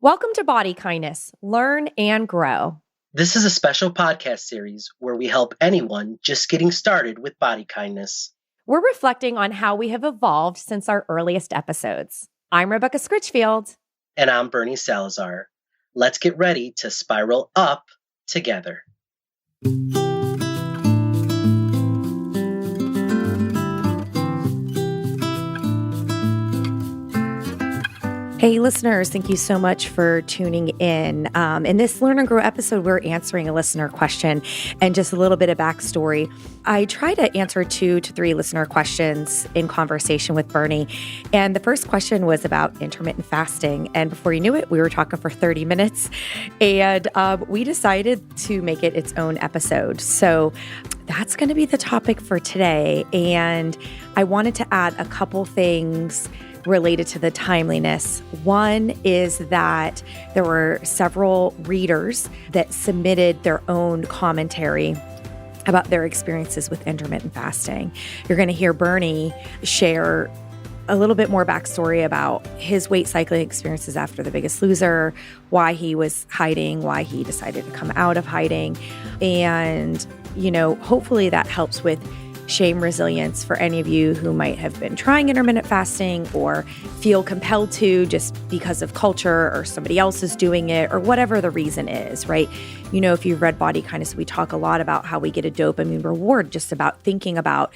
Welcome to Body Kindness, Learn and Grow. This is a special podcast series where we help anyone just getting started with body kindness. We're reflecting on how we have evolved since our earliest episodes. I'm Rebecca Scritchfield. And I'm Bernie Salazar. Let's get ready to spiral up together. Hey listeners, thank you so much for tuning in. In this Learn and Grow episode, we're answering a listener question and just a little bit of backstory. I try to answer 2 to 3 listener questions in conversation with Bernie. And the first question was about intermittent fasting. And before you knew it, we were talking for 30 minutes. And we decided to make it its own episode. So that's going to be the topic for today. And I wanted to add a couple things related to the timeliness. One is that there were several readers that submitted their own commentary about their experiences with intermittent fasting. You're going to hear Bernie share a little bit more backstory about his weight cycling experiences after The Biggest Loser, why he was hiding, why he decided to come out of hiding. And, hopefully that helps with shame resilience for any of you who might have been trying intermittent fasting or feel compelled to just because of culture or somebody else is doing it or whatever the reason is, right? If you've read Body Kindness, we talk a lot about how we get a dopamine reward just about thinking about,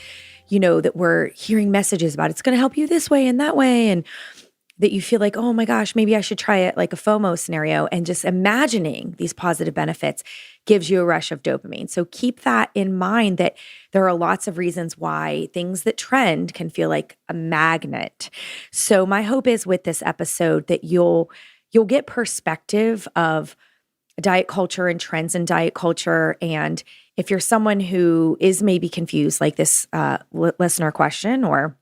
that we're hearing messages about it's going to help you this way and that way. And that you feel like, oh my gosh, maybe I should try it, like a FOMO scenario, and just imagining these positive benefits gives you a rush of dopamine. So keep that in mind, that there are lots of reasons why things that trend can feel like a magnet. So my hope is with this episode that you'll get perspective of diet culture and trends in diet culture. And if you're someone who is maybe confused, like this listener question, or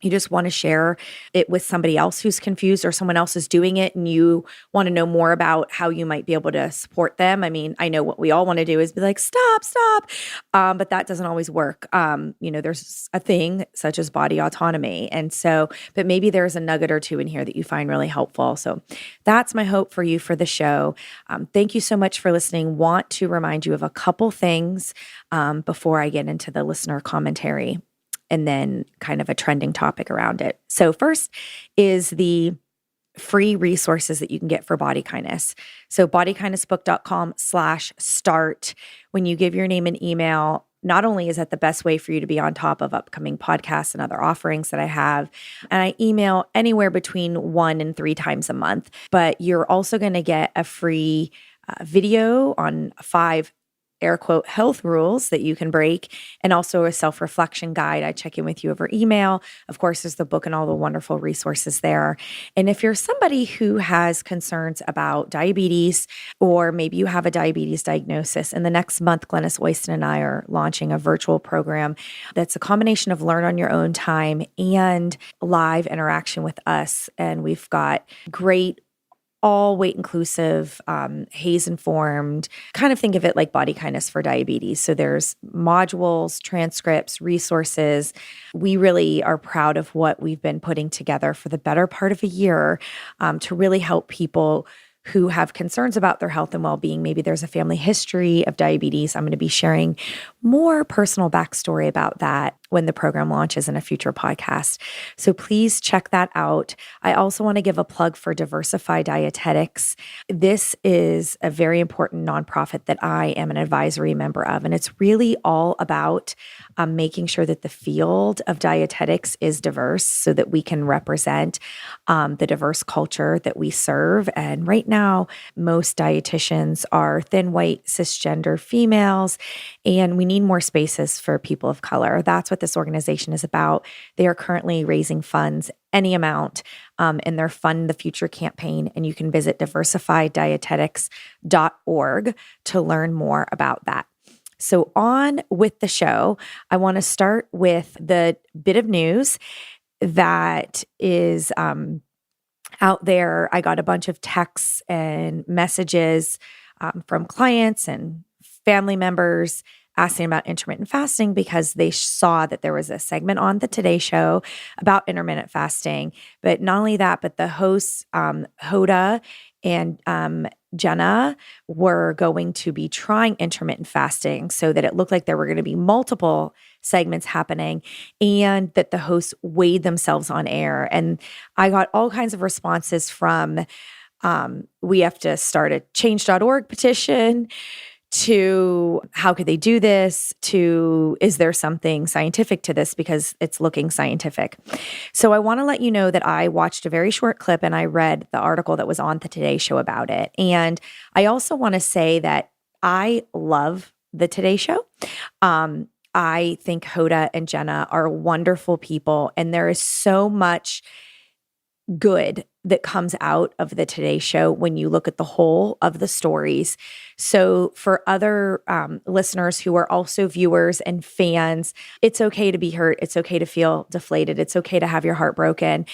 you just want to share it with somebody else who's confused or someone else is doing it and you want to know more about how you might be able to support them. I mean, I know what we all want to do is be like, stop. But that doesn't always work. There's a thing such as body autonomy. And so, but maybe there's a nugget or two in here that you find really helpful. So that's my hope for you for the show. Thank you so much for listening. Want to remind you of a couple things before I get into the listener commentary, and then kind of a trending topic around it. So first is the free resources that you can get for Body Kindness. So bodykindnessbook.com/start. When you give your name and email, not only is that the best way for you to be on top of upcoming podcasts and other offerings that I have, and I email anywhere between 1 and 3 times a month, but you're also going to get a free video on 5 air quote health rules that you can break, and also a self-reflection guide. I check in with you over email. Of course, there's the book and all the wonderful resources there. And if you're somebody who has concerns about diabetes, or maybe you have a diabetes diagnosis, in the next month, Glennis Oyston and I are launching a virtual program that's a combination of learn on your own time and live interaction with us. And we've got great all weight inclusive, HAES informed, kind of think of it like Body Kindness for diabetes. So there's modules, transcripts, resources. We really are proud of what we've been putting together for the better part of a year to really help people who have concerns about their health and well-being. Maybe there's a family history of diabetes. I'm going to be sharing more personal backstory about that when the program launches in a future podcast. So please check that out. I also want to give a plug for Diversify Dietetics. This is a very important nonprofit that I am an advisory member of, and it's really all about making sure that the field of dietetics is diverse so that we can represent the diverse culture that we serve. And right now, most dietitians are thin, white, cisgender females, and we need more spaces for people of color. That's what this organization is about. They are currently raising funds, any amount, in their Fund the Future campaign, and you can visit diversifydietetics.org to learn more about that. So on with the show, I want to start with the bit of news that is out there. I got a bunch of texts and messages from clients and family members asking about intermittent fasting because they saw that there was a segment on the Today Show about intermittent fasting. But not only that, but the hosts, Hoda and Jenna were going to be trying intermittent fasting so that it looked like there were going to be multiple segments happening and that the hosts weighed themselves on air. And I got all kinds of responses from we have to start a change.org petition, to how could they do this, to is there something scientific to this because it's looking scientific. So I want to let you know that I watched a very short clip and I read the article that was on the Today Show about it. And I also want to say that I love the Today Show. I think Hoda and Jenna are wonderful people, and there is so much good that comes out of the Today Show when you look at the whole of the stories. So for other listeners who are also viewers and fans, it's okay to be hurt. It's okay to feel deflated. It's okay to have your heart broken.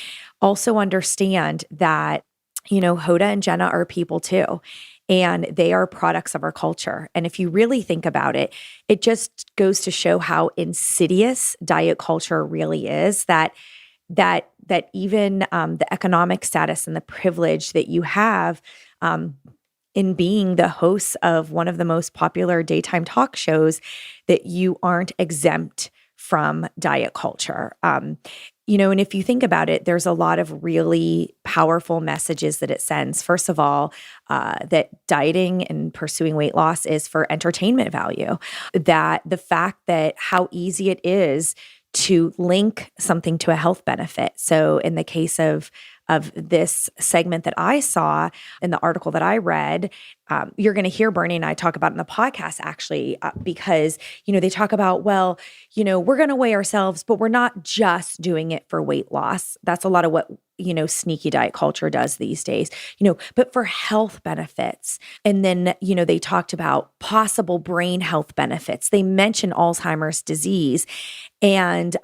Also understand that, Hoda and Jenna are people too. And they are products of our culture. And if you really think about it, it just goes to show how insidious diet culture really is, that even the economic status and the privilege that you have in being the hosts of one of the most popular daytime talk shows, that you aren't exempt from diet culture. And if you think about it, there's a lot of really powerful messages that it sends. First of all, that dieting and pursuing weight loss is for entertainment value, that the fact that how easy it is to link something to a health benefit. So in the case of this segment that I saw in the article that I read, you're going to hear Bernie and I talk about in the podcast actually, because, they talk about, we're going to weigh ourselves, but we're not just doing it for weight loss. That's a lot of what, sneaky diet culture does these days, but for health benefits. And then, they talked about possible brain health benefits. They mention Alzheimer's disease. And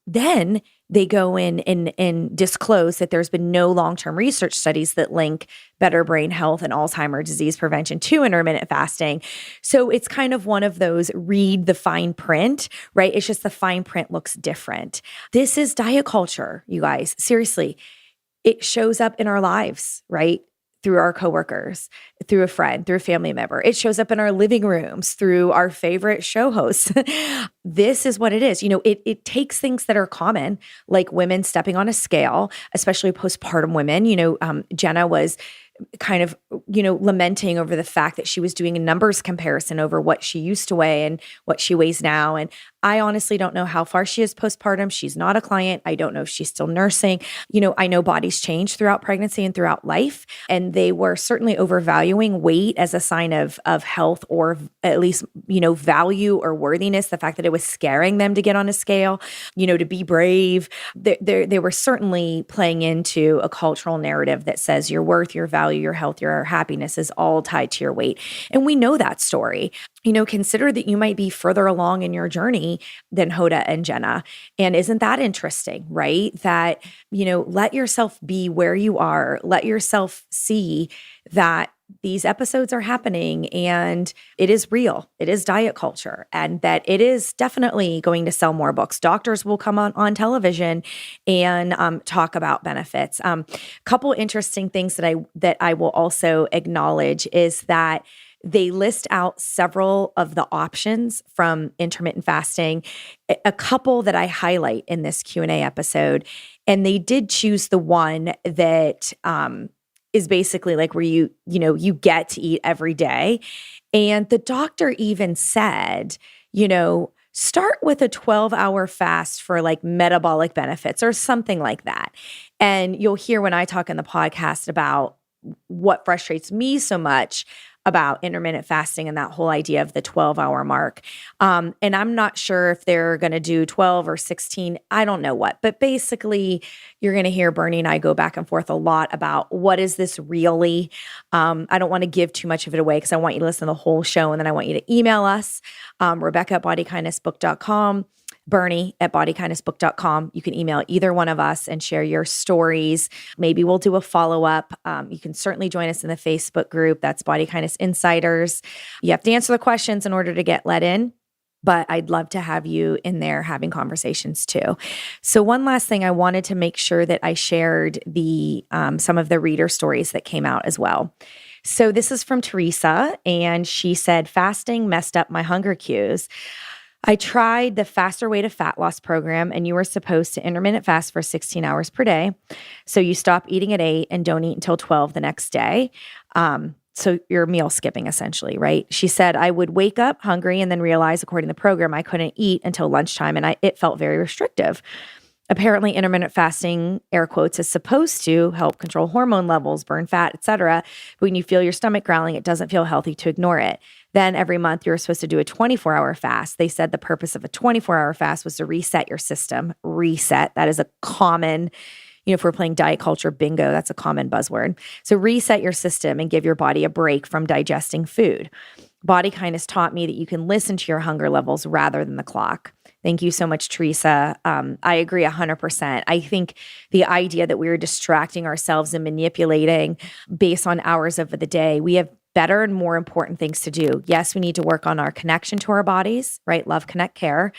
then they go in and disclose that there's been no long-term research studies that link better brain health and Alzheimer's disease prevention to intermittent fasting. So it's kind of one of those read the fine print, right? It's just the fine print looks different. This is diet culture, you guys. Seriously, it shows up in our lives, right? Through our coworkers, through a friend, through a family member. It shows up in our living rooms, through our favorite show hosts. This is what it is. It takes things that are common, like women stepping on a scale, especially postpartum women. Jenna was kind of, lamenting over the fact that she was doing a numbers comparison over what she used to weigh and what she weighs now. And I honestly don't know how far she is postpartum. She's not a client. I don't know if she's still nursing. I know bodies change throughout pregnancy and throughout life, and they were certainly overvaluing weight as a sign of health, or at least, value or worthiness. The fact that it was scaring them to get on a scale, to be brave. They were certainly playing into a cultural narrative that says your worth, your value, your health, your happiness is all tied to your weight. And we know that story. Consider that you might be further along in your journey than Hoda and Jenna. And isn't that interesting, right? That, let yourself be where you are. Let yourself see that these episodes are happening and it is real. It is diet culture, and that it is definitely going to sell more books. Doctors will come on television and talk about benefits. Couple interesting things that I will also acknowledge is that they list out several of the options from intermittent fasting, a couple that I highlight in this Q&A episode. And they did choose the one that is basically like where you get to eat every day. And the doctor even said, start with a 12-hour fast for like metabolic benefits or something like that. And you'll hear when I talk in the podcast about what frustrates me so much about intermittent fasting and that whole idea of the 12-hour mark. And I'm not sure if they're going to do 12 or 16. I don't know what. But basically, you're going to hear Bernie and I go back and forth a lot about what is this really. I don't want to give too much of it away because I want you to listen to the whole show. And then I want you to email us, Rebecca@bodykindnessbook.com. Bernie at bodykindnessbook.com. You can email either one of us and share your stories. Maybe we'll do a follow-up. You can certainly join us in the Facebook group. That's Body Kindness Insiders. You have to answer the questions in order to get let in. but I'd love to have you in there having conversations too. So one last thing, I wanted to make sure that I shared the some of the reader stories that came out as well. So this is from Teresa, and she said, fasting messed up my hunger cues. I tried the Faster Way to Fat Loss program, and you were supposed to intermittent fast for 16 hours per day. So you stop eating at 8 and don't eat until 12 the next day. So you're meal skipping essentially, right? She said, I would wake up hungry and then realize, according to the program, I couldn't eat until lunchtime, and it felt very restrictive. Apparently, intermittent fasting, air quotes, is supposed to help control hormone levels, burn fat, etc. But when you feel your stomach growling, it doesn't feel healthy to ignore it. Then every month, you're supposed to do a 24-hour fast. They said the purpose of a 24-hour fast was to reset your system. Reset. That is a common, if we're playing diet culture bingo, that's a common buzzword. So reset your system and give your body a break from digesting food. Body Kindness taught me that you can listen to your hunger levels rather than the clock. Thank you so much, Teresa. I agree 100%. I think the idea that we're distracting ourselves and manipulating based on hours of the day, we have better and more important things to do. Yes, we need to work on our connection to our bodies, right? Love, connect, care.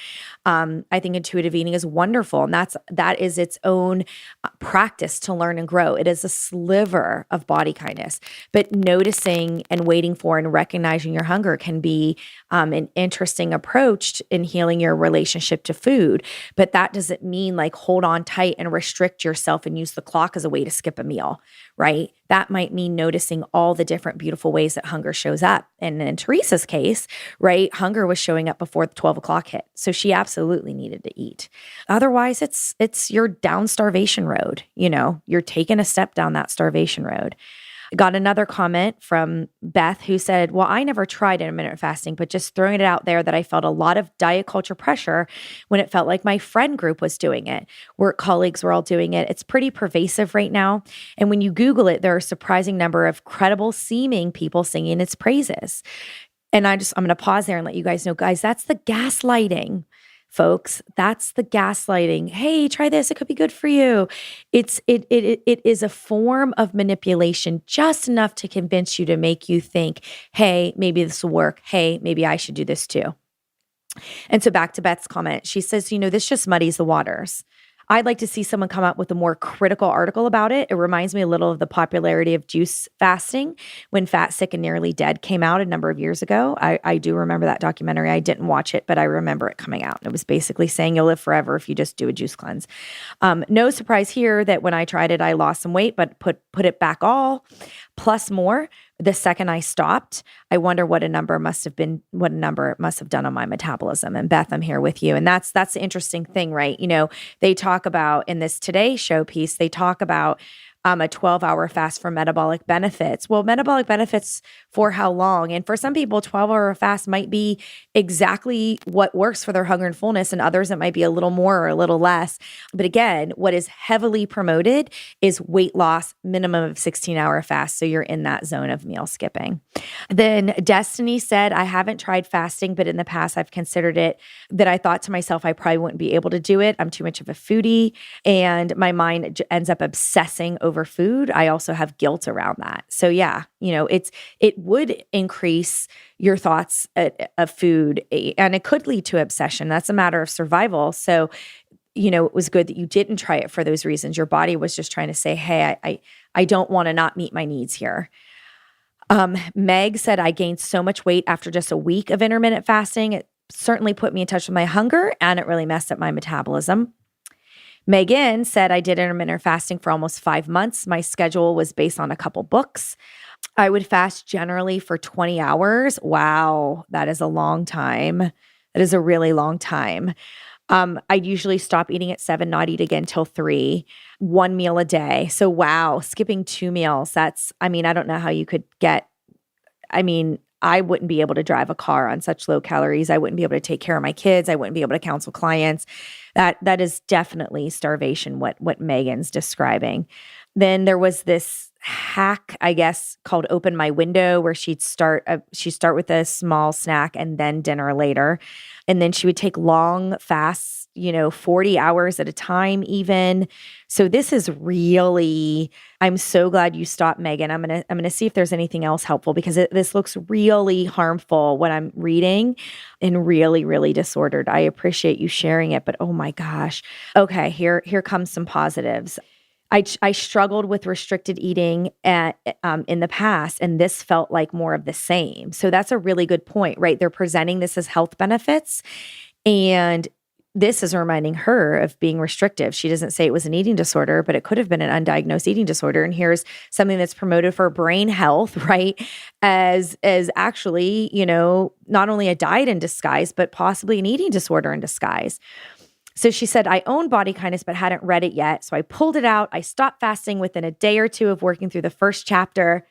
I think intuitive eating is wonderful. And that is its own practice to learn and grow. It is a sliver of body kindness, but noticing and waiting for and recognizing your hunger can be an interesting approach in healing your relationship to food. But that doesn't mean like hold on tight and restrict yourself and use the clock as a way to skip a meal, right? That might mean noticing all the different beautiful ways that hunger shows up. And in Teresa's case, right, hunger was showing up before the 12 o'clock hit. So she absolutely needed to eat. Otherwise, it's your down starvation road. You're taking a step down that starvation road. Got another comment from Beth who said, well, I never tried intermittent fasting, but just throwing it out there that I felt a lot of diet culture pressure when it felt like my friend group was doing it. Work colleagues were all doing it. It's pretty pervasive right now. And when you Google it, there are a surprising number of credible seeming people singing its praises. And I'm going to pause there and let you guys know, guys, that's the gaslighting. Folks, that's the gaslighting. Hey, try this. It could be good for you. It is a form of manipulation, just enough to convince you to make you think, hey, maybe this will work. Hey, maybe I should do this too. And so back to Beth's comment, she says, this just muddies the waters. I'd like to see someone come up with a more critical article about it. It reminds me a little of the popularity of juice fasting when Fat, Sick, and Nearly Dead came out a number of years ago. I do remember that documentary. I didn't watch it, but I remember it coming out. It was basically saying you'll live forever if you just do a juice cleanse. No surprise here that when I tried it, I lost some weight, but put it back all, plus more. The second I stopped, I wonder what a number it must have done on my metabolism. And Beth, I'm here with you. And that's the interesting thing, right? They talk about in this Today Show piece, they talk about a 12-hour fast for metabolic benefits. Well, metabolic benefits for how long? And for some people, 12-hour fast might be exactly what works for their hunger and fullness, and others it might be a little more or a little less. But again, what is heavily promoted is weight loss, minimum of 16-hour fast. So you're in that zone of meal skipping. Then Destiny said, I haven't tried fasting, but in the past I've considered it, that I thought to myself, I probably wouldn't be able to do it. I'm too much of a foodie, and my mind ends up obsessing over food. I also have guilt around that. So yeah, it would increase your thoughts of food, and it could lead to obsession. That's a matter of survival. So, it was good that you didn't try it for those reasons. Your body was just trying to say, hey, I don't want to not meet my needs here. Meg said, I gained so much weight after just a week of intermittent fasting. It certainly put me in touch with my hunger, and it really messed up my metabolism. Megan said, I did intermittent fasting for almost 5 months. My schedule was based on a couple books. I would fast generally for 20 hours. Wow, that is a long time. That is a really long time. I'd usually stop eating at 7, not eat again till 3, 1 meal a day. So wow, skipping 2 meals. I don't know how you could I wouldn't be able to drive a car on such low calories. I wouldn't be able to take care of my kids. I wouldn't be able to counsel clients. That is definitely starvation, what Megan's describing. Then there was this hack, I guess, called Open My Window, where she'd start with a small snack and then dinner later. And then she would take long fasts, 40 hours at a time even. So this is really, I'm so glad you stopped, Megan. I'm going to see if there's anything else helpful, because this looks really harmful when I'm reading and really, really disordered. I appreciate you sharing it, but oh my gosh. Okay, here comes some positives. I struggled with restricted eating in the past, and this felt like more of the same. So that's a really good point, right? They're presenting this as health benefits, and this is reminding her of being restrictive. She doesn't say it was an eating disorder, but it could have been an undiagnosed eating disorder. And here's something that's promoted for brain health, right? As actually, not only a diet in disguise, but possibly an eating disorder in disguise. So she said, I own Body Kindness, but hadn't read it yet. So I pulled it out. I stopped fasting within a day or two of working through the first chapter.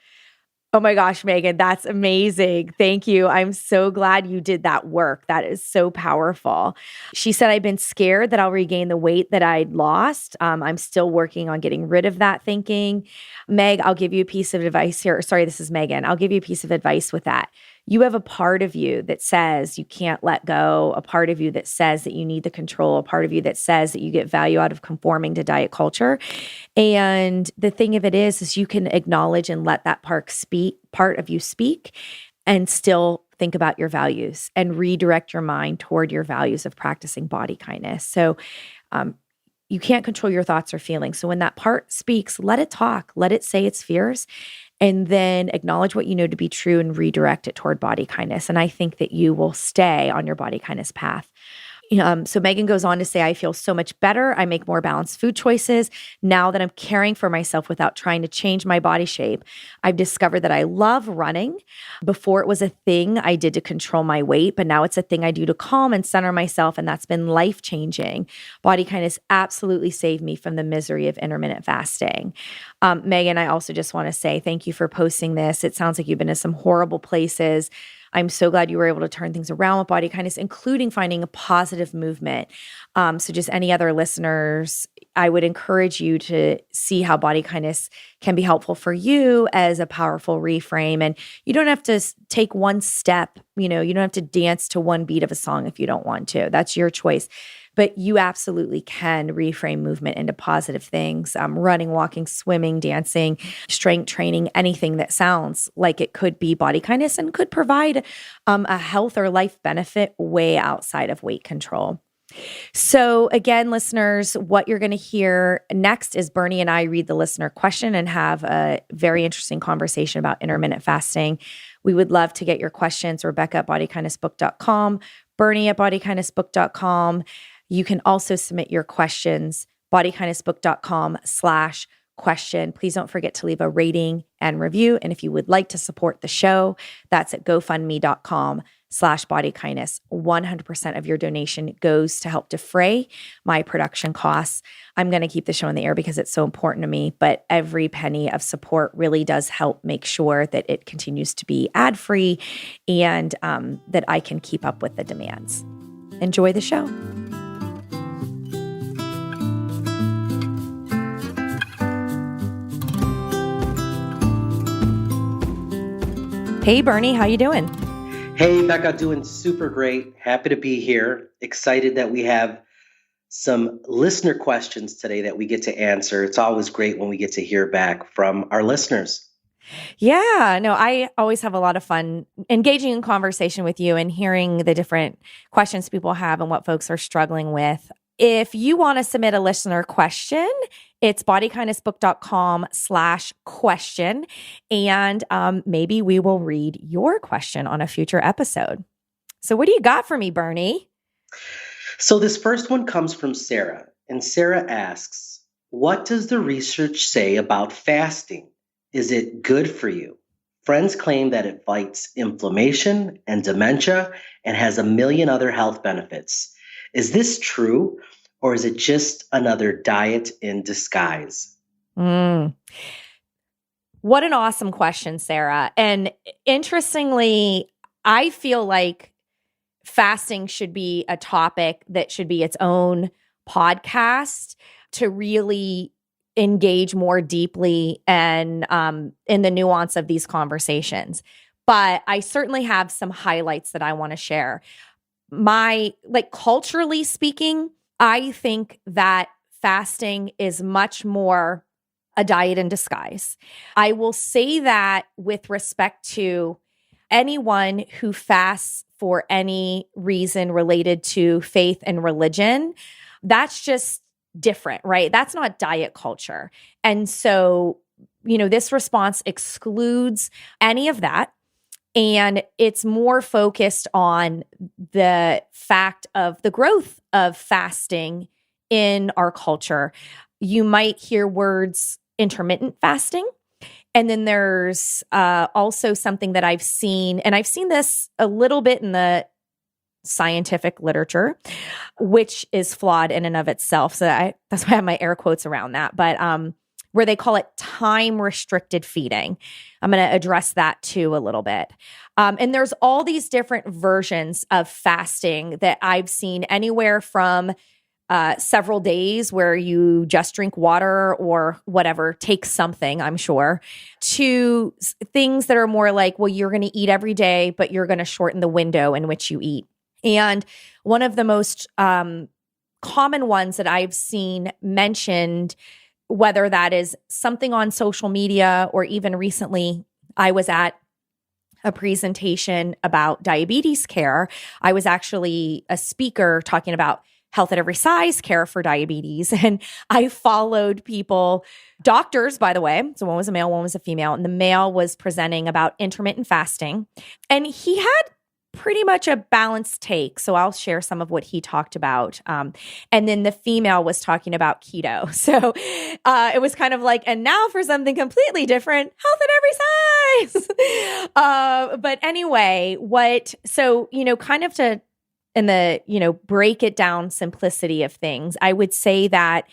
Oh my gosh, Megan, that's amazing. Thank you. I'm so glad you did that work. That is so powerful. She said, I've been scared that I'll regain the weight that I'd lost. I'm still working on getting rid of that thinking. Meg, I'll give you a piece of advice here. Sorry, this is Megan. I'll give you a piece of advice with that. You have a part of you that says you can't let go, a part of you that says that you need the control, a part of you that says that you get value out of conforming to diet culture. And the thing of it is you can acknowledge and let that part of you speak, and still think about your values and redirect your mind toward your values of practicing body kindness. So you can't control your thoughts or feelings. So when that part speaks, let it talk, let it say its fears, and then acknowledge what you know to be true and redirect it toward body kindness. And I think that you will stay on your body kindness path. So Megan goes on to say, I feel so much better. I make more balanced food choices now that I'm caring for myself without trying to change my body shape. I've discovered that I love running. Before it was a thing I did to control my weight, but now it's a thing I do to calm and center myself. And that's been life-changing. Body kindness absolutely saved me from the misery of intermittent fasting. Megan, I also just want to say thank you for posting this. It sounds like you've been to some horrible places. I'm so glad you were able to turn things around with body kindness, including finding a positive movement. So just any other listeners, I would encourage you to see how body kindness can be helpful for you as a powerful reframe. And you don't have to take one step, you don't have to dance to one beat of a song if you don't want to. That's your choice. But you absolutely can reframe movement into positive things, running, walking, swimming, dancing, strength training, anything that sounds like it could be body kindness and could provide a health or life benefit way outside of weight control. So again, listeners, what you're going to hear next is Bernie and I read the listener question and have a very interesting conversation about intermittent fasting. We would love to get your questions, Rebecca at bodykindnessbook.com, Bernie at bodykindnessbook.com. You can also submit your questions, bodykindnessbook.com/question. Please don't forget to leave a rating and review. And if you would like to support the show, that's at gofundme.com/bodykindness. 100% of your donation goes to help defray my production costs. I'm going to keep the show in the air because it's so important to me, but every penny of support really does help make sure that it continues to be ad-free and that I can keep up with the demands. Enjoy the show. Hey, Bernie, how you doing? Hey, Becca, doing super great. Happy to be here. Excited that we have some listener questions today that we get to answer. It's always great when we get to hear back from our listeners. Yeah, no, I always have a lot of fun engaging in conversation with you and hearing the different questions people have and what folks are struggling with. If you want to submit a listener question, it's bodykindnessbook.com/question. And maybe we will read your question on a future episode. So what do you got for me, Bernie? So this first one comes from Sarah. And Sarah asks, what does the research say about fasting? Is it good for you? Friends claim that it fights inflammation and dementia and has a million other health benefits. Is this true, or is it just another diet in disguise? What an awesome question, Sarah. And interestingly, I feel like fasting should be a topic that should be its own podcast to really engage more deeply and in the nuance of these conversations. But I certainly have some highlights that I want to share. Culturally speaking, I think that fasting is much more a diet in disguise. I will say that with respect to anyone who fasts for any reason related to faith and religion, that's just different, right? That's not diet culture. And so, this response excludes any of that. And it's more focused on the fact of the growth of fasting in our culture. You might hear words intermittent fasting. And then there's also something that I've seen, and I've seen this a little bit in the scientific literature, which is flawed in and of itself. So that's why I have my air quotes around that. But where they call it time-restricted feeding. I'm going to address that too a little bit. And there's all these different versions of fasting that I've seen, anywhere from several days where you just drink water or whatever, take something, I'm sure, to things that are more like, well, you're going to eat every day, but you're going to shorten the window in which you eat. And one of the most common ones that I've seen mentioned, whether that is something on social media or even recently, I was at a presentation about diabetes care. I was actually a speaker talking about health at every size care for diabetes. And I followed people, doctors, by the way. So one was a male, one was a female. And the male was presenting about intermittent fasting. And he had pretty much a balanced take. So I'll share some of what he talked about. And then the female was talking about keto. So it was kind of like, and now for something completely different, health at every size. But anyway, kind of to, in the, break it down simplicity of things, I would say that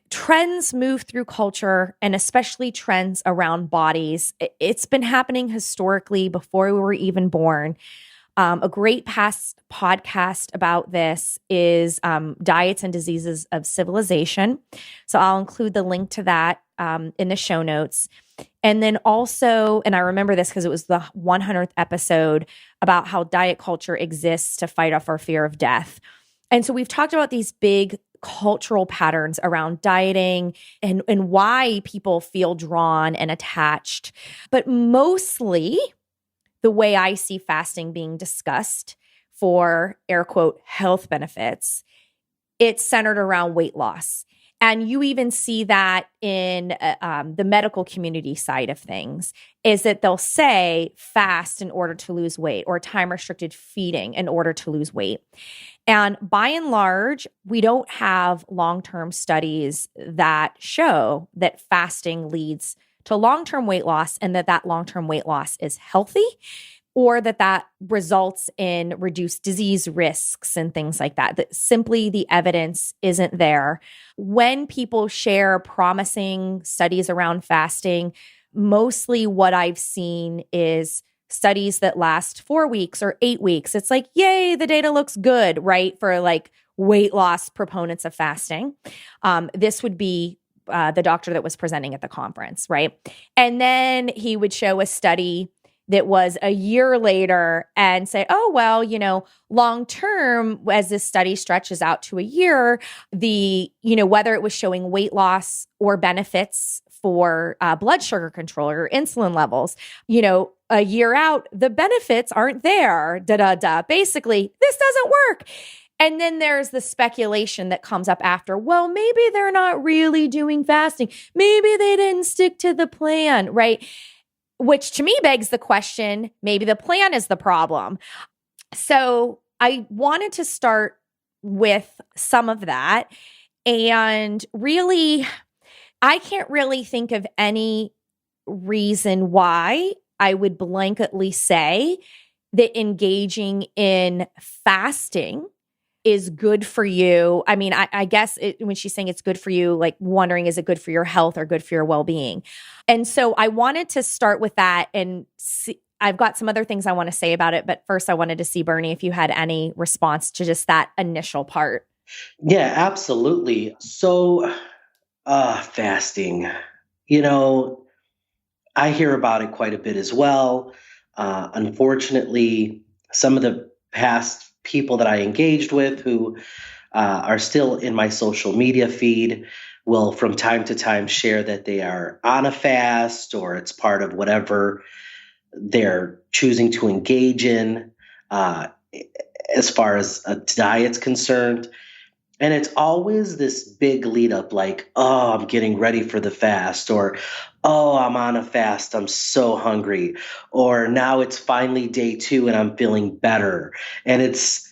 trends move through culture, and especially trends around bodies. It's been happening historically before we were even born. A great past podcast about this is Diets and Diseases of Civilization. So I'll include the link to that in the show notes. And then also, and I remember this because it was the 100th episode, about how diet culture exists to fight off our fear of death. And so we've talked about these big cultural patterns around dieting and why people feel drawn and attached. But mostly the way I see fasting being discussed for air quote health benefits, it's centered around weight loss. And you even see that in the medical community side of things, is that they'll say fast in order to lose weight, or time-restricted feeding in order to lose weight. And by and large, we don't have long-term studies that show that fasting leads to long-term weight loss, and that long-term weight loss is healthy, or that results in reduced disease risks and things like that. That simply the evidence isn't there. When people share promising studies around fasting, mostly what I've seen is studies that last 4 weeks or 8 weeks. It's like, yay, the data looks good, right? For like weight loss proponents of fasting. This would be the doctor that was presenting at the conference, right? And then he would show a study that was a year later and say, oh, well, long term, as this study stretches out to a year, whether it was showing weight loss or benefits for blood sugar control or insulin levels, a year out, the benefits aren't there, Basically, this doesn't work. And then there's the speculation that comes up after, well, maybe they're not really doing fasting. Maybe they didn't stick to the plan, right? Which to me begs the question, maybe the plan is the problem. So I wanted to start with some of that. And really, I can't really think of any reason why I would blanketly say that engaging in fasting is good for you. I mean, I guess when she's saying it's good for you, like wondering, is it good for your health or good for your well-being? And so I wanted to start with that and see, I've got some other things I want to say about it. But first I wanted to see, Bernie, if you had any response to just that initial part. Yeah, absolutely. So Fasting. You know, I hear about it quite a bit as well. Unfortunately, some of the past people that I engaged with who are still in my social media feed will from time to time share that they are on a fast or it's part of whatever they're choosing to engage in uh, as far as a diet's concerned. And it's always this big lead up like, oh, I'm getting ready for the fast, or oh, I'm on a fast, I'm so hungry, or now it's finally day 2 and I'm feeling better. And it's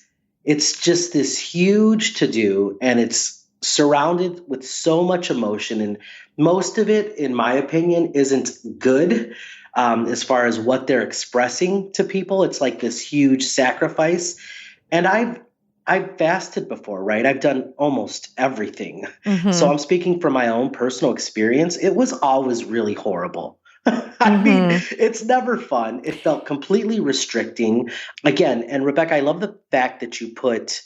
just this huge to do, and it's surrounded with so much emotion. And most of it, in my opinion, isn't good as far as what they're expressing to people. It's like this huge sacrifice. And I've fasted before, right? I've done almost everything. So I'm speaking from my own personal experience. It was always really horrible. I mean, it's never fun. It felt completely restricting. Again, and Rebecca, I love the fact that you put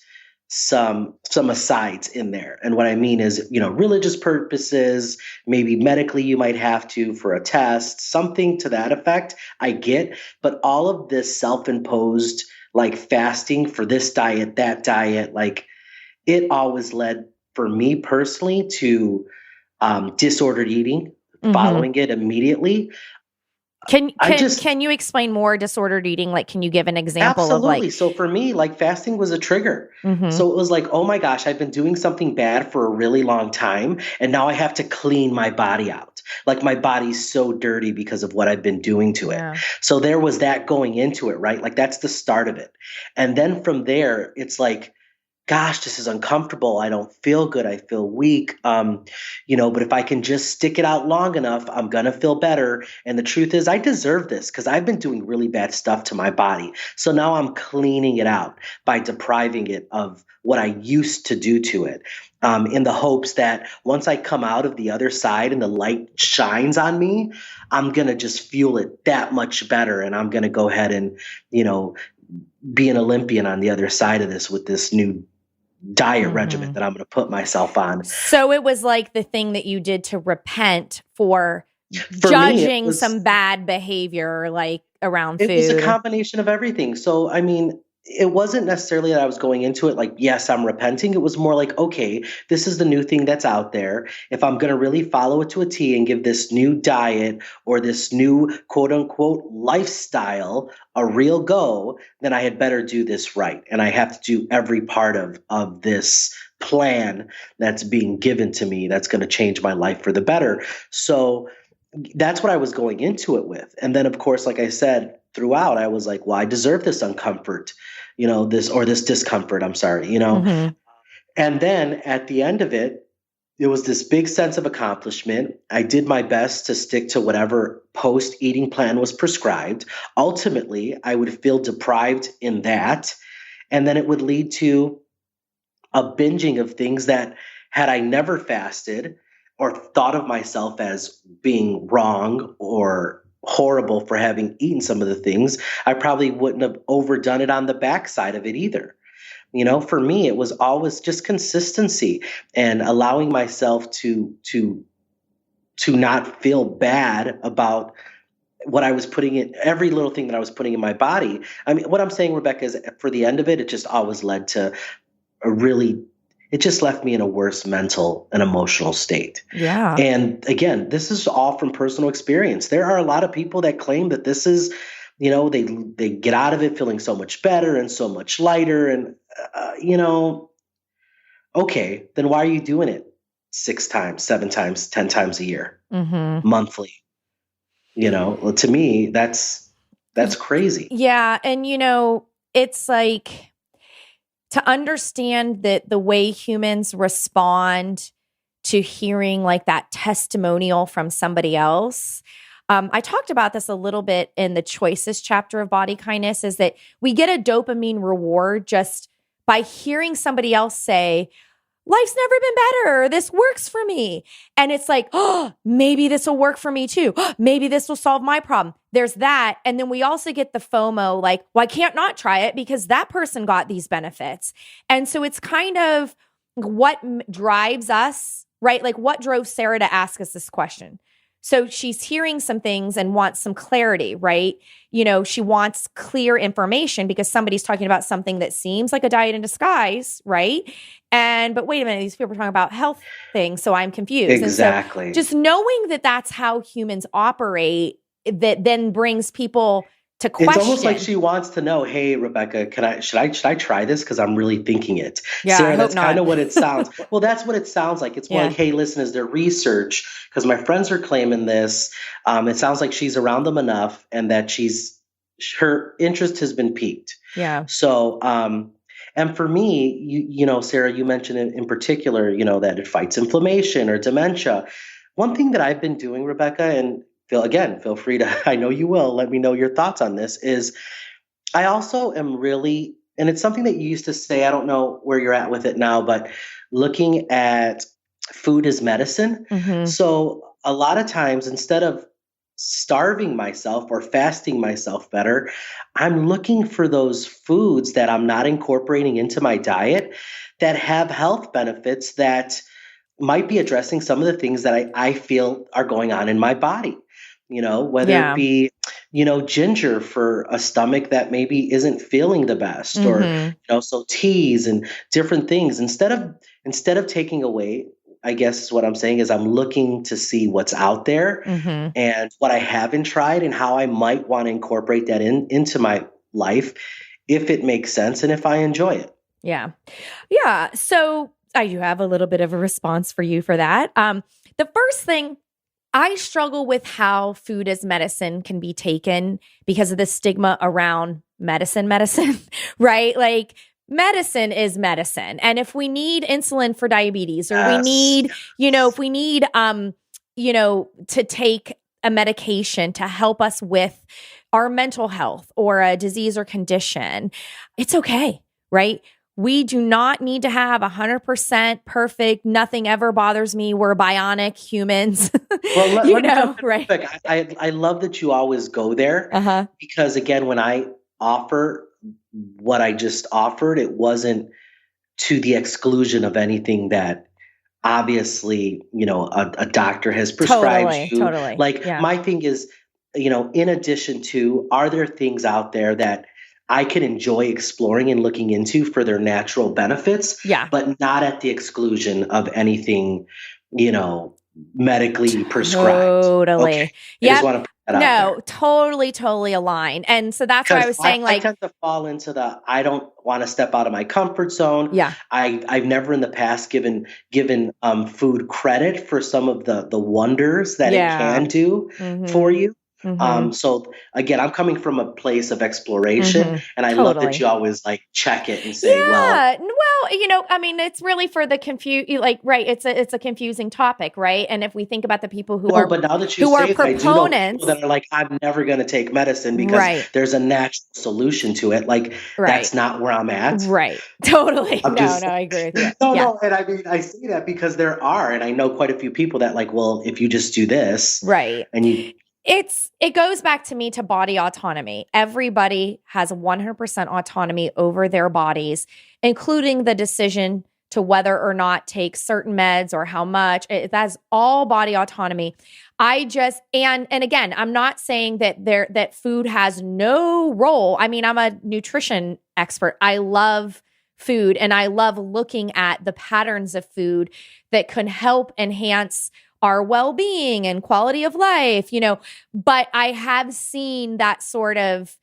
some asides in there. And what I mean is, religious purposes, maybe medically you might have to for a test, something to that effect. I get, but all of this self-imposed like fasting for this diet, that diet, like it always led for me personally to disordered eating, following it immediately. Can you explain more disordered eating? Like, can you give an example Absolutely. of So for me, like fasting was a trigger. Mhm. So it was like, oh my gosh, I've been doing something bad for a really long time. And now I have to clean my body out. Like my body's so dirty because of what I've been doing to it. Yeah. So there was that going into it, right? Like that's the start of it. And then from there, it's like, gosh, this is uncomfortable. I don't feel good. I feel weak. But if I can just stick it out long enough, I'm going to feel better. And the truth is I deserve this because I've been doing really bad stuff to my body. So now I'm cleaning it out by depriving it of what I used to do to it. In the hopes that once I come out of the other side and the light shines on me, I'm going to just fuel it that much better. And I'm going to go ahead and, be an Olympian on the other side of this with this new diet regimen that I'm going to put myself on. So it was like the thing that you did to repent for judging some bad behavior, like around food. It was a combination of everything. So, I mean, it wasn't necessarily that I was going into it like, yes, I'm repenting. It was more like, okay, this is the new thing that's out there. If I'm going to really follow it to a T and give this new diet or this new quote unquote lifestyle a real go, then I had better do this right. And I have to do every part of this plan that's being given to me that's going to change my life for the better. So that's what I was going into it with. And then, of course, like I said, throughout, I was like, well, I deserve this uncomfort, this discomfort, I'm sorry, And then at the end of it, it was this big sense of accomplishment. I did my best to stick to whatever post-eating plan was prescribed. Ultimately, I would feel deprived in that. And then it would lead to a binging of things that had I never fasted or thought of myself as being wrong or horrible for having eaten some of the things, I probably wouldn't have overdone it on the backside of it either. For me, it was always just consistency and allowing myself to not feel bad about what I was putting in, every little thing that I was putting in my body. I mean, what I'm saying, Rebecca, is for the end of it, it just always led to it just left me in a worse mental and emotional state. Yeah. And again, this is all from personal experience. There are a lot of people that claim that this is, they get out of it feeling so much better and so much lighter. And, okay, then why are you doing it 6 times, 7 times, 10 times a year, monthly? To me, that's crazy. Yeah. And, it's like, to understand that the way humans respond to hearing like that testimonial from somebody else. I talked about this a little bit in the choices chapter of Body Kindness, is that we get a dopamine reward just by hearing somebody else say, life's never been better. This works for me. And it's like, oh, maybe this will work for me too. Maybe this will solve my problem. There's that. And then we also get the FOMO, like, well, I can't not try it because that person got these benefits. And so it's kind of what drives us right? Like what drove Sarah to ask us this question? So she's hearing some things and wants some clarity, right? She wants clear information because somebody's talking about something that seems like a diet in disguise, right? But wait a minute, these people are talking about health things, so I'm confused. Exactly. And so just knowing that that's how humans operate, that then brings people to question. It's almost like she wants to know, hey, Rebecca, should I try this? Because I'm really thinking it. Yeah, Sarah, I hope that's not. kind of what it sounds. Well, that's what it sounds like. It's more like, hey, listen, is there research? Because my friends are claiming this. It sounds like she's around them enough and that her interest has been piqued. Yeah. So, and for me, Sarah, you mentioned in particular, that it fights inflammation or dementia. One thing that I've been doing, Rebecca, and feel free to, I know you will, let me know your thoughts on this, is I also am really, and it's something that you used to say, I don't know where you're at with it now, but looking at food as medicine. Mm-hmm. So a lot of times, instead of starving myself or fasting myself better, I'm looking for those foods that I'm not incorporating into my diet that have health benefits that might be addressing some of the things that I feel are going on in my body. Whether it be, ginger for a stomach that maybe isn't feeling the best, or, so teas and different things. Instead of taking away, I guess what I'm saying is I'm looking to see what's out there and what I haven't tried and how I might want to incorporate that into my life if it makes sense and if I enjoy it. Yeah. Yeah. So I do have a little bit of a response for you for that. The first thing, I struggle with how food as medicine can be taken because of the stigma around medicine, right? Like medicine is medicine. And if we need insulin for diabetes or we need, if we need, to take a medication to help us with our mental health or a disease or condition, it's okay, right? We do not need to have 100% perfect, nothing ever bothers me. We're bionic humans. Well, let me jump in right? real quick. I love that you always go there because, again, when I offer what I just offered, it wasn't to the exclusion of anything that obviously, a doctor has prescribed you. Totally. Like my thing is, in addition to, are there things out there that I can enjoy exploring and looking into for their natural benefits, but not at the exclusion of anything, medically prescribed. Totally. Okay. I just want to put that out there. Totally aligned. And so that's why I was saying, I tend to fall into I don't want to step out of my comfort zone. Yeah. I've never in the past given food credit for some of the wonders that it can do for you. So again, I'm coming from a place of exploration and I love that you always check it and say, it's really for the it's a confusing topic, right? And if we think about the people who are, but now that you say it, I do know people that are like, I'm never going to take medicine because there's a natural solution to it. That's not where I'm at. Right. Totally. I agree with you. No. And I mean, I say that because there are, and I know quite a few people that if you just do this, right. And you, it goes back to me to body autonomy. Everybody has 100% autonomy over their bodies, including the decision to whether or not take certain meds or how much. That's all body autonomy. And again, I'm not saying that food has no role. I mean, I'm a nutrition expert. I love food and I love looking at the patterns of food that can help enhance our well-being and quality of life, but I have seen that sort of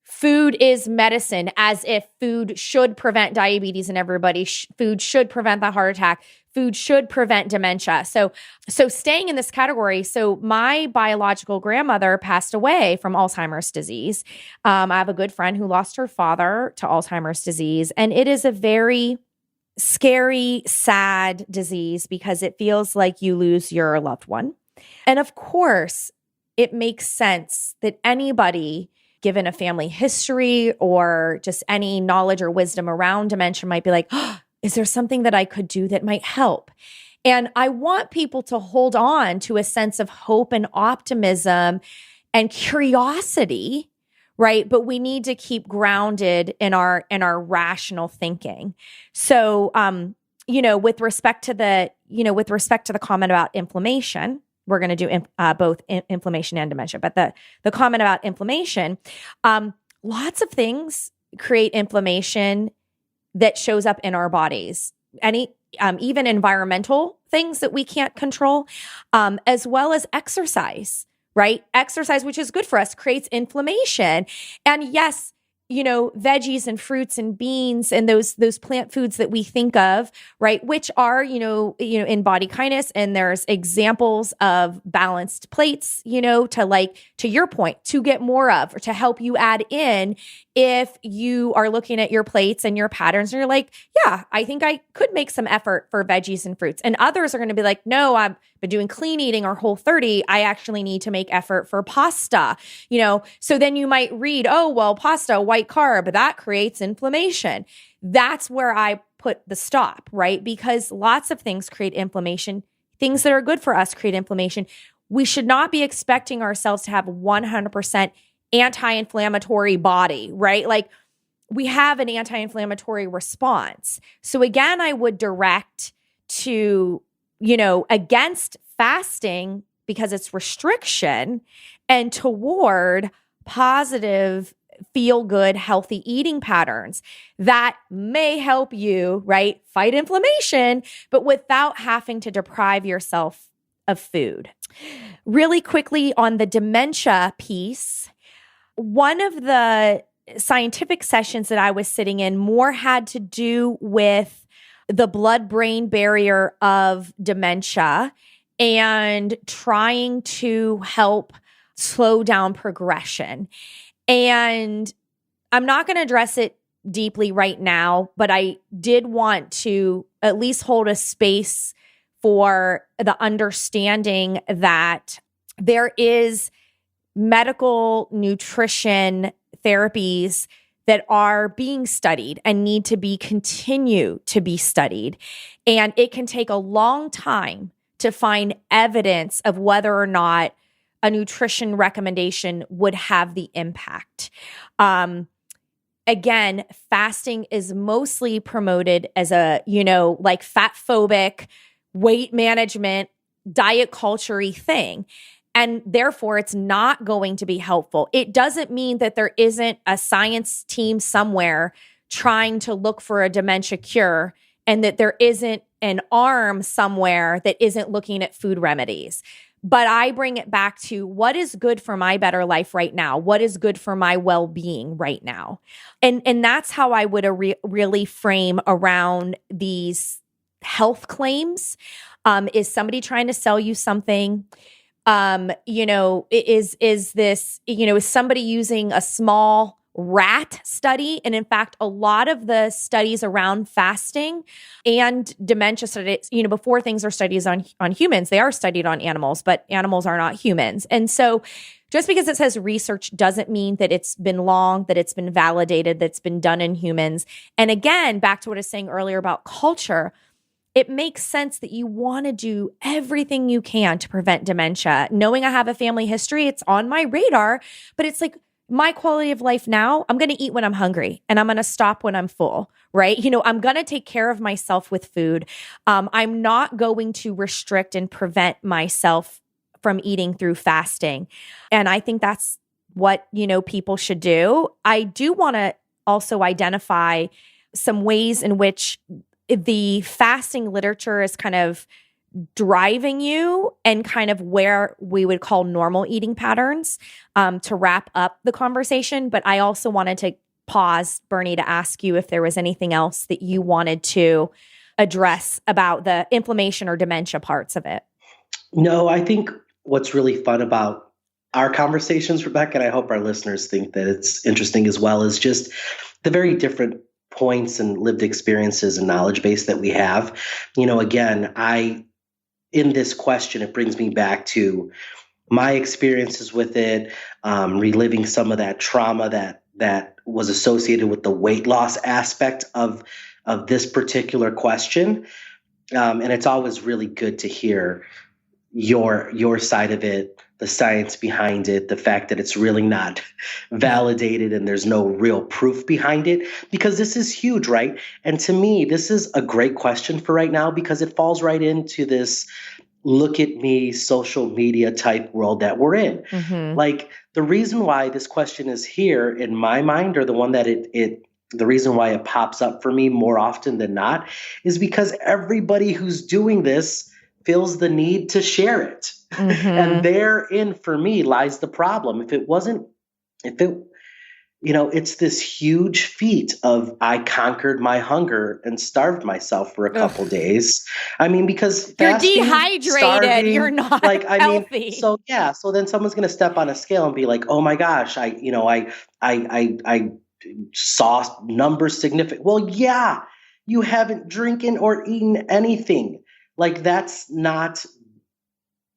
food is medicine, as if food should prevent diabetes in everybody. Food should prevent the heart attack. Food should prevent dementia. So staying in this category. So my biological grandmother passed away from Alzheimer's disease. I have a good friend who lost her father to Alzheimer's disease, and it is a very scary, sad disease because it feels like you lose your loved one. And of course, it makes sense that anybody, given a family history or just any knowledge or wisdom around dementia, might be like, oh, is there something that I could do that might help? And I want people to hold on to a sense of hope and optimism and curiosity, right? But we need to keep grounded in our rational thinking. So with respect to the comment about inflammation, we're going to do both inflammation and dementia. But the comment about inflammation, lots of things create inflammation that shows up in our bodies. Even environmental things that we can't control, as well as exercise, right? Exercise, which is good for us, creates inflammation. And yes, veggies and fruits and beans and those plant foods that we think of, right, which are, in Body Kindness, and there's examples of balanced plates, to your point, to get more of, or to help you add in if you are looking at your plates and your patterns and you're like, yeah, I think I could make some effort for veggies and fruits. And others are going to be like, no, I've been doing clean eating or Whole30. I actually need to make effort for pasta, So then you might read, oh, well, pasta, white carb, that creates inflammation. That's where I put the stop, right? Because lots of things create inflammation. Things that are good for us create inflammation. We should not be expecting ourselves to have 100% anti-inflammatory body, right? Like we have an anti-inflammatory response. So again, I would direct to, against fasting because it's restriction and toward positive, feel good, healthy eating patterns that may help you, right, fight inflammation, but without having to deprive yourself of food. Really quickly on the dementia piece, one of the scientific sessions that I was sitting in more had to do with the blood-brain barrier of dementia and trying to help slow down progression. And I'm not going to address it deeply right now, but I did want to at least hold a space for the understanding that there is medical nutrition therapies that are being studied and need to continue to be studied. And it can take a long time to find evidence of whether or not a nutrition recommendation would have the impact. Again, fasting is mostly promoted as a, like fat phobic, weight management, diet culture-y thing. And therefore, it's not going to be helpful. It doesn't mean that there isn't a science team somewhere trying to look for a dementia cure and that there isn't an arm somewhere that isn't looking at food remedies. But I bring it back to what is good for my better life right now? What is good for my well-being right now? And that's how I would really frame around these health claims. Is somebody trying to sell you something? Is somebody using a small rat study? And in fact, a lot of the studies around fasting and dementia studies, before things are studies on humans, they are studied on animals, but animals are not humans. And so just because it says research doesn't mean that it's been long, that it's been validated, that's been done in humans. And again, back to what I was saying earlier about culture, it makes sense that you want to do everything you can to prevent dementia. Knowing I have a family history, it's on my radar, but it's like my quality of life now, I'm going to eat when I'm hungry and I'm going to stop when I'm full, right? I'm going to take care of myself with food. I'm not going to restrict and prevent myself from eating through fasting. And I think that's what, people should do. I do want to also identify some ways in which the fasting literature is kind of driving you and kind of where we would call normal eating patterns to wrap up the conversation. But I also wanted to pause, Bernie, to ask you if there was anything else that you wanted to address about the inflammation or dementia parts of it. No, I think what's really fun about our conversations, Rebecca, and I hope our listeners think that it's interesting as well, is just the very different points and lived experiences and knowledge base that we have. Again, in this question, it brings me back to my experiences with it, reliving some of that trauma that was associated with the weight loss aspect of this particular question. And it's always really good to hear your side of it, the science behind it, the fact that it's really not validated and there's no real proof behind it, because this is huge, right? And to me, this is a great question for right now because it falls right into this look at me social media type world that we're in. Mm-hmm. Like the reason why this question is here in my mind, or the one that the reason why it pops up for me more often than not, is because everybody who's doing this feels the need to share it. Mm-hmm. And therein, for me, lies the problem. It's this huge feat of I conquered my hunger and starved myself for a couple days. I mean, because you're fasting, dehydrated, starving, you're not healthy. So then someone's going to step on a scale and be like, oh my gosh, I saw numbers significant. Well, yeah, you haven't drinking or eaten anything. Like that's not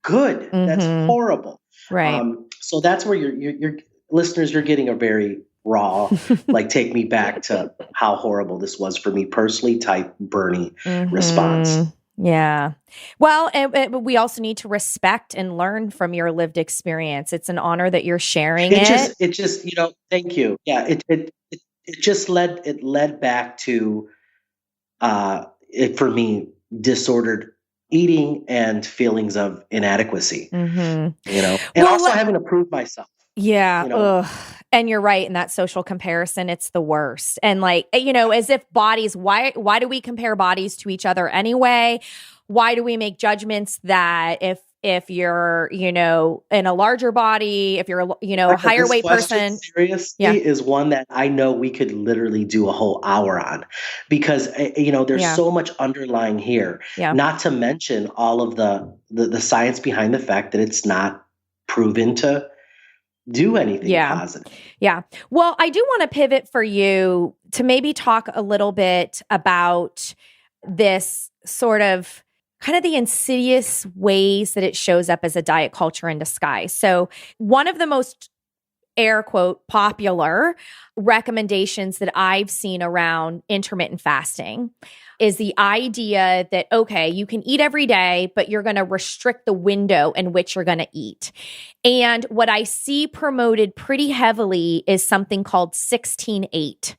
good. Mm-hmm. That's horrible. Right. So that's where your listeners, you're getting a very raw, like take me back to how horrible this was for me personally type Bernie response. Yeah. Well, we also need to respect and learn from your lived experience. It's an honor that you're sharing it. It just, thank you. Yeah. It just led back to, it for me, disordered eating and feelings of inadequacy, and also having to prove myself. Yeah. And you're right. In that social comparison, it's the worst. And like, as if bodies, why do we compare bodies to each other anyway? Why do we make judgments that if you're, in a larger body, if you're a higher weight person? Seriously, is one that I know we could literally do a whole hour on because, there's so much underlying here, not to mention all of the science behind the fact that it's not proven to do anything positive. Yeah. Well, I do want to pivot for you to maybe talk a little bit about this sort of kind of the insidious ways that it shows up as a diet culture in disguise. So one of the most air quote popular recommendations that I've seen around intermittent fasting is the idea that, okay, you can eat every day, but you're going to restrict the window in which you're going to eat. And what I see promoted pretty heavily is something called 16-8,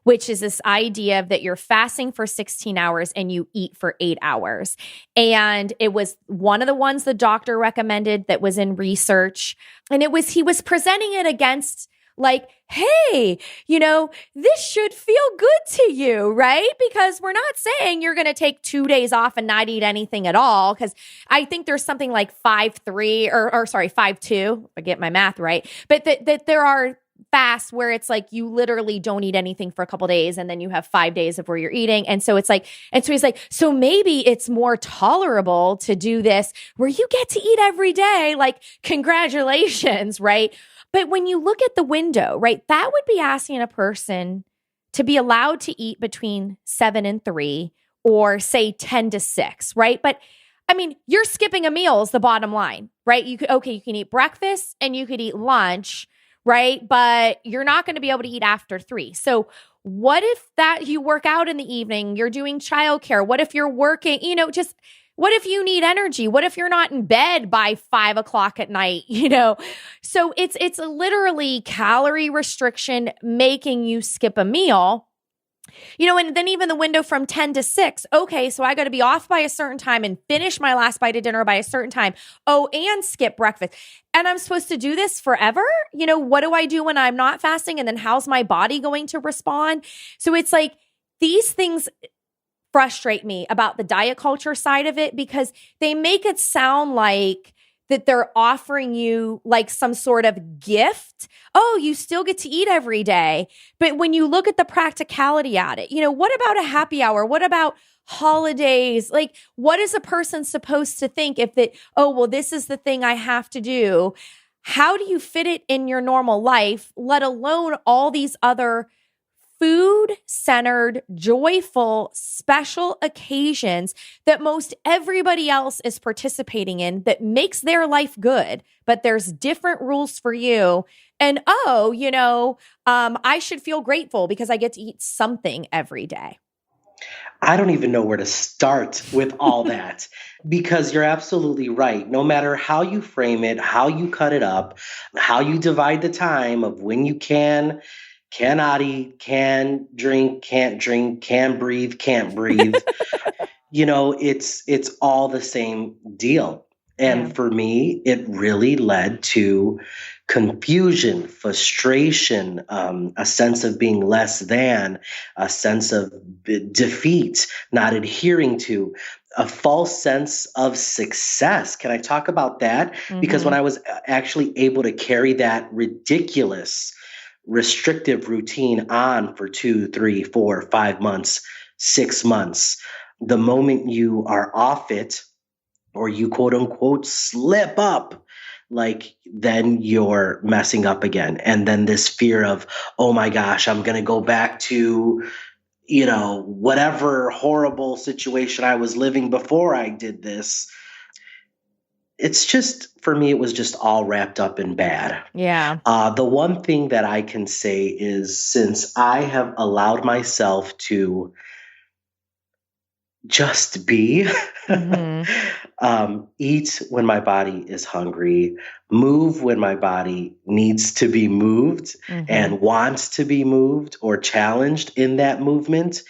which is this idea that you're fasting for 16 hours and you eat for 8 hours. And it was one of the ones the doctor recommended that was in research. And he was presenting it against like, hey, this should feel good to you, right? Because we're not saying you're going to take 2 days off and not eat anything at all. Because I think there's something like 5-3 or 5-2, if I get my math right. But that there are fasts where it's like you literally don't eat anything for a couple days and then you have 5 days of where you're eating. And so it's like, he's like, so maybe it's more tolerable to do this where you get to eat every day. Like, congratulations, right? But when you look at the window, right, that would be asking a person to be allowed to eat between 7 and 3 or say 10 to 6, right? But I mean, you're skipping a meal is the bottom line, right? You can eat breakfast and you could eat lunch, right? But you're not going to be able to eat after 3. So what if that you work out in the evening, you're doing childcare? What if you're working, what if you need energy? What if you're not in bed by 5 o'clock at night? So it's literally calorie restriction making you skip a meal. And then even the window from 10 to 6. Okay, so I got to be off by a certain time and finish my last bite of dinner by a certain time. Oh, and skip breakfast. And I'm supposed to do this forever? What do I do when I'm not fasting? And then how's my body going to respond? So it's like these things frustrate me about the diet culture side of it because they make it sound like that they're offering you like some sort of gift. Oh, you still get to eat every day. But when you look at the practicality at it, what about a happy hour? What about holidays? Like, what is a person supposed to think if this is the thing I have to do? How do you fit it in your normal life, let alone all these other food-centered, joyful, special occasions that most everybody else is participating in that makes their life good, but there's different rules for you. And I should feel grateful because I get to eat something every day. I don't even know where to start with all that because you're absolutely right. No matter how you frame it, how you cut it up, how you divide the time of when you cannot eat, can drink, can breathe, can't breathe, it's all the same deal. Yeah. And for me, it really led to confusion, frustration, a sense of being less than, a sense of defeat, not adhering to, a false sense of success. Can I talk about that? Because when Mm-hmm. I was actually able to carry that ridiculous restrictive routine on for 2, 3, 4, 5 months, 6 months, the moment you are off it or you quote unquote slip up, like then you're messing up again. And then this fear of, oh my gosh, I'm going to go back to, whatever horrible situation I was living before I did this. It's just, for me, it was just all wrapped up in bad. Yeah. The one thing that I can say is since I have allowed myself to just be, Mm-hmm. eat when my body is hungry, move when my body needs to be moved Mm-hmm. and wants to be moved or challenged in that movement,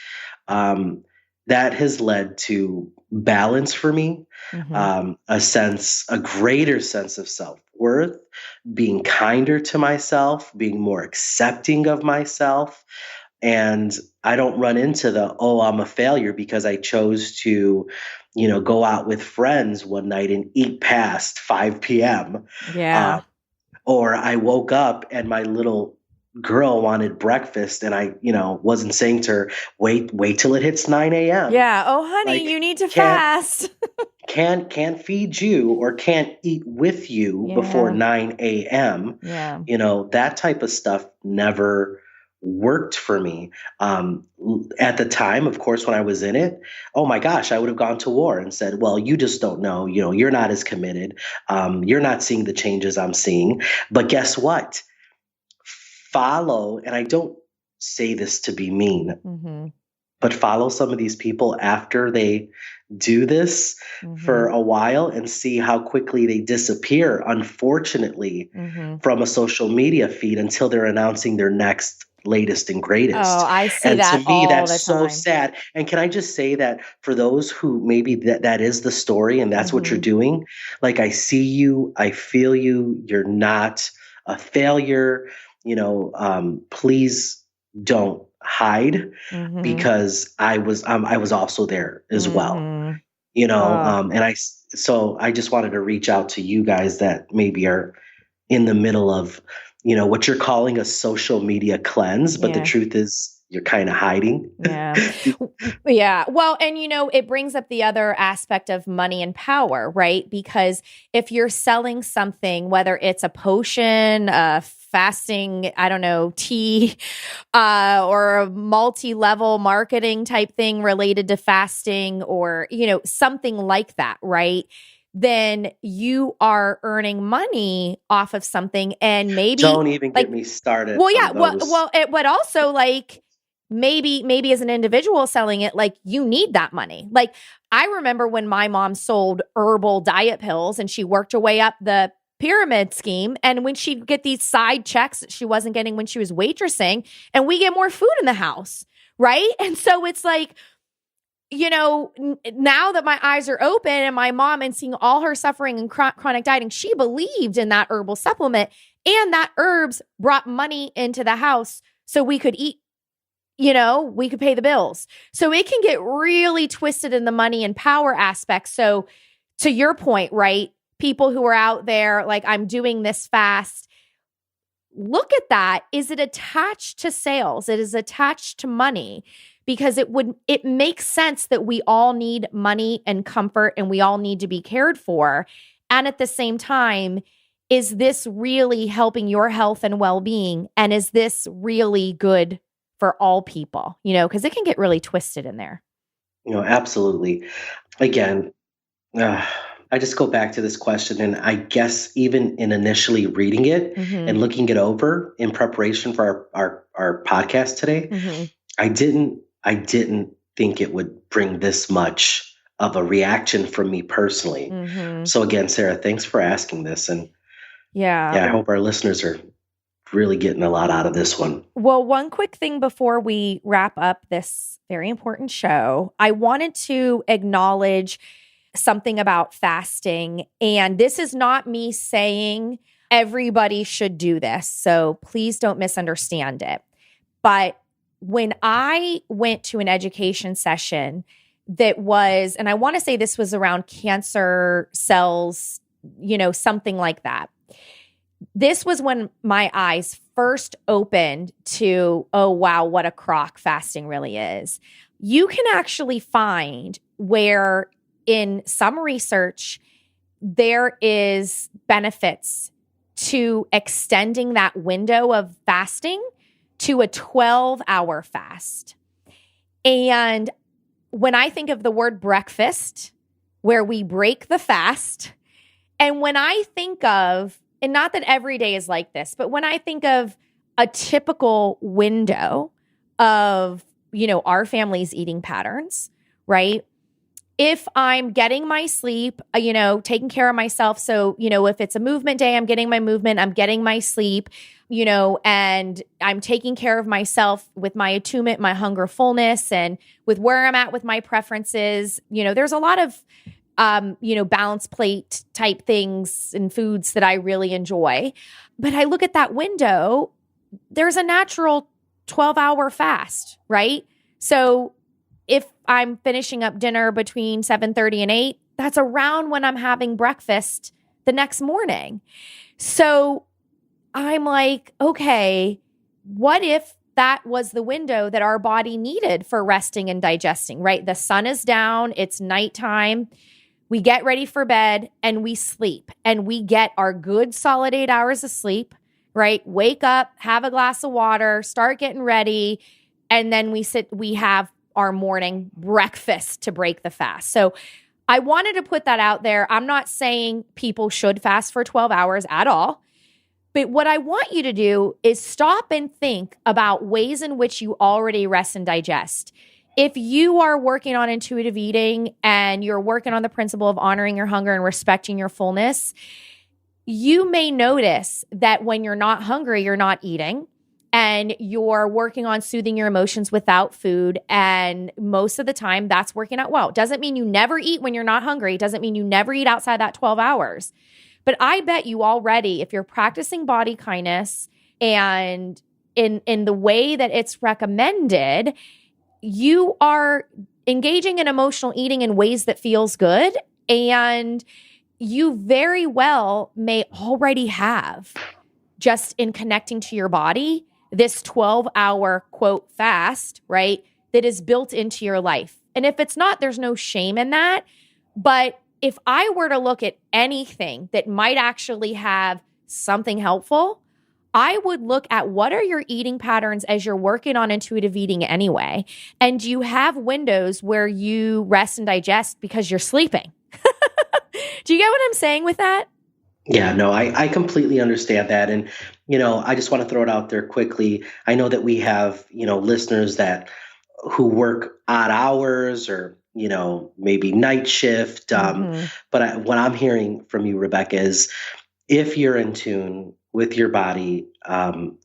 that has led to balance for me, Mm-hmm. a greater sense of self-worth, being kinder to myself, being more accepting of myself. And I don't run into the, oh, I'm a failure because I chose to, go out with friends one night and eat past 5 p.m. Uh, Yeah. or I woke up and my little girl wanted breakfast and I, wasn't saying to her, wait till it hits 9 a.m. Yeah. Oh, honey, Like you need to can't fast. can't feed you or can't eat with you before Yeah. 9 a.m. Yeah. That type of stuff never worked for me. At the time, of course, when I was in it, oh my gosh, I would have gone to war and said, well, you just don't know, you're not as committed. You're not seeing the changes I'm seeing. But guess what? Follow, and I don't say this to be mean, Mm-hmm. but follow some of these people after they do this Mm-hmm. for a while and see how quickly they disappear, unfortunately, Mm-hmm. from a social media feed until they're announcing their next latest and Oh, greatest. I see And to that me, all that's the so time. sad. And can I just say that for those who maybe that is the story and that's what you're Mm-hmm. doing, like I see you, I feel you, you're not a failure. Please don't hide Mm-hmm. because I was also there as well, Mm-hmm. Oh, so I just wanted to reach out to you guys that maybe are in the middle of, what you're calling a social media cleanse, but the yeah. truth is you're kind of hiding. Yeah. Yeah. Well, and it brings up the other aspect of money and power, right? Because if you're selling something, whether it's a potion, fasting, I don't know, tea, or a multi-level marketing type thing related to fasting or, something like that, right? Then you are earning money off of something and maybe Don't even get like, me started well, yeah, on those. but also like maybe as an individual selling it, like you need that money. Like I remember when my mom sold herbal diet pills and she worked her way up the pyramid scheme. And when she'd get these side checks that she wasn't getting when she was waitressing, and we get more food in the house, right? And so it's like, now that my eyes are open and my mom and seeing all her suffering and chronic dieting, she believed in that herbal supplement and that herbs brought money into the house so we could eat, we could pay the bills. So it can get really twisted in the money and power aspect. So to your point, right? People who are out there, like, I'm doing this fast. Look at that. Is it attached to sales? It is attached to money because it makes sense that we all need money and comfort and we all need to be cared for. And at the same time, is this really helping your health and well-being? And is this really good for all people? Because it can get really twisted in there. Absolutely. Again, I just go back to this question, and I guess even in initially reading it Mm-hmm. and looking it over in preparation for our podcast today, Mm-hmm. I didn't think it would bring this much of a reaction from me personally. So again, Sarah, thanks for asking this. And Yeah. I hope our listeners are really getting a lot out of this one. Well, one quick thing before we wrap up this very important show, I wanted to acknowledge something about fasting. And this is not me saying everybody should do this, so please don't misunderstand it. But when I went to an education session that was, and I want to say this was around cancer cells, something like that. This was when my eyes first opened to, oh, wow, what a crock fasting really is. You can actually find where in some research, there is benefits to extending that window of fasting to a 12-hour fast. And when I think of the word breakfast, where we break the fast, and when I think of, and not that every day is like this, but when I think of a typical window of, our family's eating patterns, right? If I'm getting my sleep, taking care of myself. So, if it's a movement day, I'm getting my movement, I'm getting my sleep, and I'm taking care of myself with my attunement, my hunger, fullness, and with where I'm at with my preferences. There's a lot of, balance plate type things and foods that I really enjoy. But I look at that window, there's a natural 12-hour fast, right? So if I'm finishing up dinner between 7:30 and 8, that's around when I'm having breakfast the next morning. So I'm like, okay, what if that was the window that our body needed for resting and digesting, right? The sun is down, it's nighttime. We get ready for bed and we sleep and we get our good solid 8 hours of sleep, right? Wake up, have a glass of water, start getting ready. And then we have our morning breakfast to break the fast. So I wanted to put that out there. I'm not saying people should fast for 12 hours at all. But what I want you to do is stop and think about ways in which you already rest and digest. If you are working on intuitive eating and you're working on the principle of honoring your hunger and respecting your fullness, you may notice that when you're not hungry, you're not eating and you're working on soothing your emotions without food. And most of the time that's working out well. Doesn't mean you never eat when you're not hungry. Doesn't mean you never eat outside that 12 hours. But I bet you already, if you're practicing body kindness and in the way that it's recommended, you are engaging in emotional eating in ways that feels good. And you very well may already have, just in connecting to your body, this 12-hour quote fast, right? That is built into your life. And if it's not, there's no shame in that. But if I were to look at anything that might actually have something helpful, I would look at what are your eating patterns as you're working on intuitive eating anyway. And do you have windows where you rest and digest because you're sleeping? Do you get what I'm saying with that? Yeah, no, I completely understand that. And, I just want to throw it out there quickly. I know that we have, listeners who work odd hours or, maybe night shift. But what I'm hearing from you, Rebecca, is if you're in tune with your body,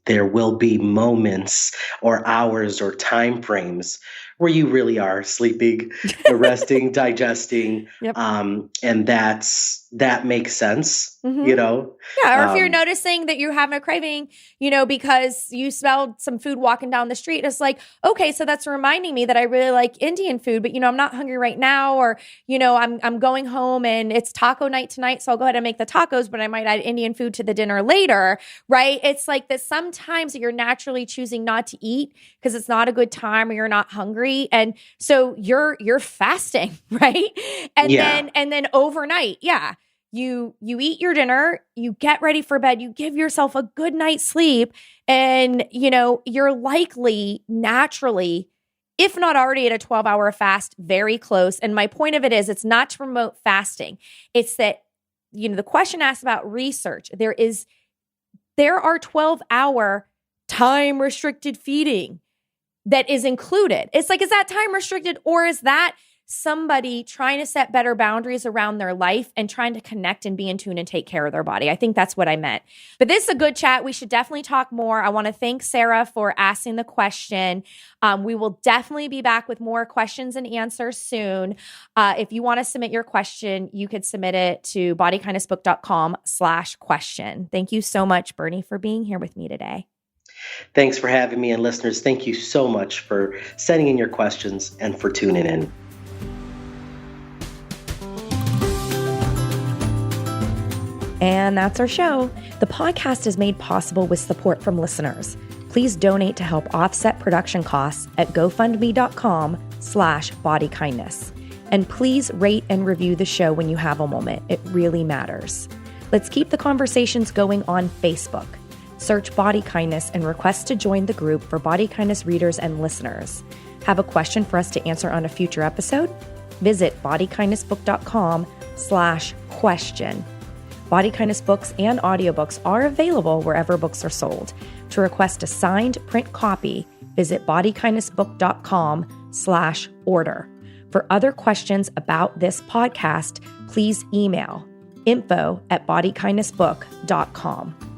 there will be moments or hours or time frames where you really are sleeping, resting, digesting. Yep. And that makes sense, Yeah, or if you're noticing that you're having a craving, because you smelled some food walking down the street, it's like, okay, so that's reminding me that I really like Indian food, but I'm not hungry right now, or I'm going home and it's taco night tonight, so I'll go ahead and make the tacos, but I might add Indian food to the dinner later, right? It's like that sometimes you're naturally choosing not to eat because it's not a good time or you're not hungry, and so you're fasting, right? And then overnight, yeah. You eat your dinner, you get ready for bed, you give yourself a good night's sleep, and you're likely naturally, if not already at a 12-hour fast, very close. And my point of it is, it's not to promote fasting. It's that, the question asked about research. There are 12-hour time restricted feeding. that is included. It's like, is that time restricted, or is that somebody trying to set better boundaries around their life and trying to connect and be in tune and take care of their body? I think that's what I meant. But this is a good chat. We should definitely talk more. I want to thank Sarah for asking the question. We will definitely be back with more questions and answers soon. If you want to submit your question, you could submit it to bodykindnessbook.com/question. Thank you so much, Bernie, for being here with me today. Thanks for having me, and listeners, thank you so much for sending in your questions and for tuning in. And that's our show. The podcast is made possible with support from listeners. Please donate to help offset production costs at gofundme.com/bodykindness. And please rate and review the show when you have a moment. It really matters. Let's keep the conversations going on Facebook. Search Body Kindness and request to join the group for Body Kindness readers and listeners. Have a question for us to answer on a future episode? Visit bodykindnessbook.com/question. Body Kindness books and audiobooks are available wherever books are sold. To request a signed print copy, visit bodykindnessbook.com/order. For other questions about this podcast, please email info@bodykindnessbook.com.